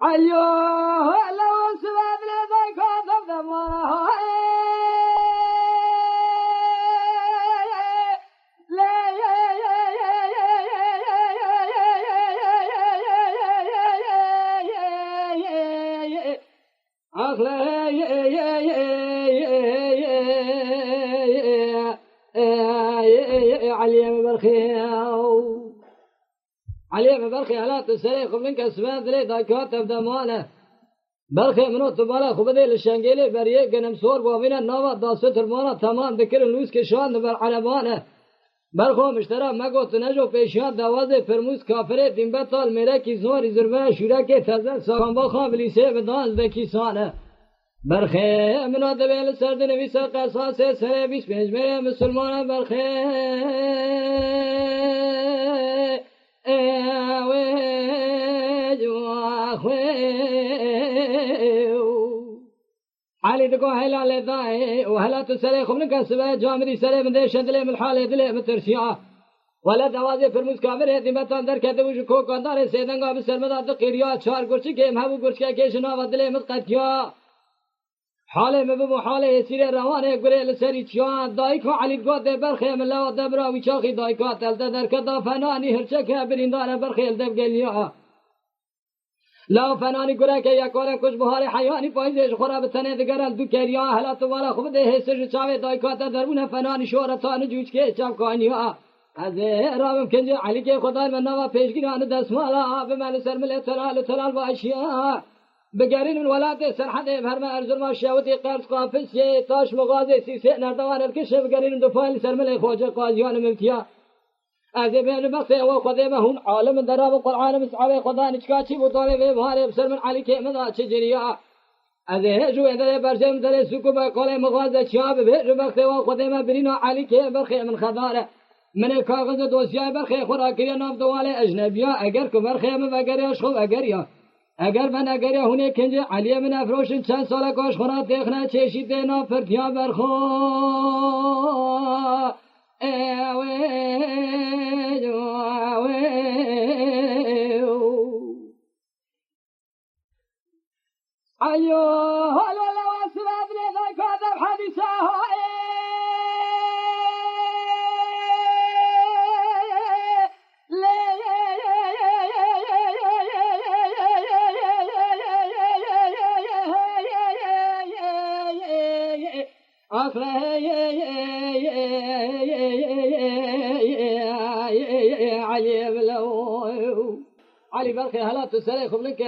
أيوه لو سبب لذيك وضبط علي برخي لا تسريخ منك اسمات لي ذاكات بدمانه برخي منو تبالا خبدي للشنقيلي بريه قنم صور ومن النوى داست المانا تمام ذكر النوس كشان بر علبانه برخو مشترى مگو تنجو پیشیان دوازه فرموز کافره دین بطال میره کی زوری زربه شوره که تزن ساقان با خابلیسه بدانز دکی سانه برخه منو دبیل سرد نویس قصاص سره 25 میره مسلمان برخه علي دقو هلا لذاي وهلا تسري خم نكسبه جامري سري من ذي شندلي من حالي دلي مترسيا ولا دوازي فرموز كامر هدي متان در كده وش كو كاندار سيدن قاب سرمدا تقيريا چار گرچي كيم هبو گرچ كه شنا ودلي متقتيا حاله مبو حاله يسير روانه گره لسري چيا دايكو علي گود برخه ملا دبرا وچاخي دايكو تل در كدا فناني هرچه که بريندار برخيل دب گليا لا فنانی گره که یکاره کش بهار حیانی پایزش خورا به تنه دگرل دو کریا هلا تو والا خوب ده حسش چاوه دایکات درون فنانی شورتان جوج که چاو کانیا از رابم کنج علی که خدای من نوا پیشگیران دستمالا به من سر مل تلال و اشیا بگرین من ولاد سرحد هرم ارزل ما شاوتی قرص قافس تاش مغازه سیسه نردوان الکش بگرین دو فایل سر مل خوجه قاضیان ممتیا از بین بخته و خدا هم عالم دراب قرآن مسعود خدا نشکاچی مطالبه بهار بسر من علی که مدا چجریا از هجو اندر برجم در سوق با قال مغازه چاب به بخته و خدا ما برینو علی که برخه من خداره من کاغذ دوسیه برخه خوراکی نام دوال اجنبیا اگر که برخه من اگر خوب اگر من اگر هونه کنج علی من افروشن چند سال کاش خورا تخنا چشید نا پرتیا برخو أيوه هلا لو أسباب لذاك هذا الحديثة علي برخي هلا تسري خبلك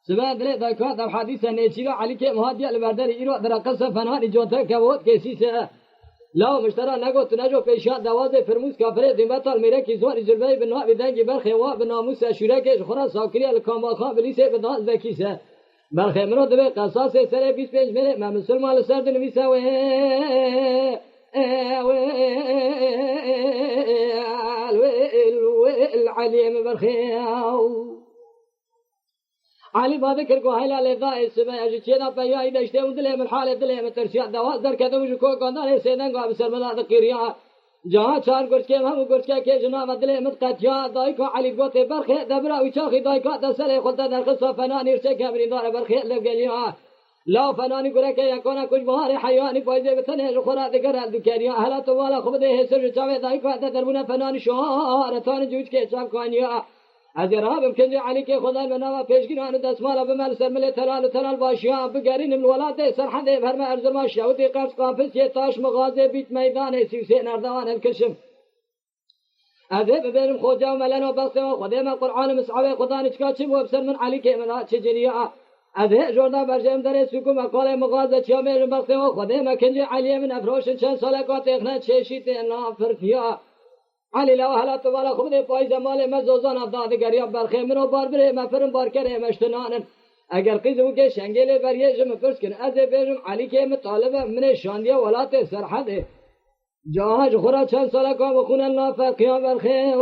سبب لي ذاكات الحديثة نيشيلو علي كي مهدي البردري إيرو در قصة فناني جوتا كبوت كيسيسة لا مشترى نگو تنجو پیشات دوازه فرموز کافره دین بطال میره کی زوری جلبه بنوا بدنگی برخی و بناموس اشورکش خورا ساکری الکامال خان بلیسه بدان زکیسه برخی منو دبه قصاص سره 25 میره من مسلمان سرد نویسه و العليم برخي علي بذكر کو هلا لذا سبع اجچنا پیا ایدشته اندله من حال دله مترسیا دواز در کده وج کو کاندار سیدن کو بسر ملا دقیریا جها چار گرچ کے هم گرچ کے جناب دله متقتیا دای کو علي گوت برخي دبرا وچاخي دای کو دسله خود در قصه فنان ارچه کبرین دار برخي لگلیا لا فنانی گره که یکونه کج بهار حیانی پایزه بتنه خورا دگر دکریا هلا تو والا خوب ده سر چاوه دای کو دربونه فنانی شهرتان جوج که چاو کانیا از رابم کنج علی که خدا منوا پیشگیران دستمال به مال سر مل تلال باشیا بگرین الولاد سرحد هرم ارزل ما شاوتی قرص قافس تاش مغازه بیت میدان سیسه نردوان الکشم از ببرم خوجا ملنا بس خدا ما قرآن مسعود خدا نشکاچی و بسر من علی که منا چجریا از جوردا برجم در سوق مقاله مغازه چیا میرم بخته و خدا ما کنج علی من افروشن چند سال کا تخنا چشیت نافرتیا علی لا هلا تو والا خود پای مال مزوزان افداد گریا برخه منو بار بره مفرم بار کره مشتنان اگر قیزو که شنگل بریه جم فرض کن از بیرم علی که مطالب من شاندیا ولات سرحد جاج خورا چند سال کا بخون نافقیا برخه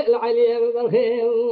العلي برخه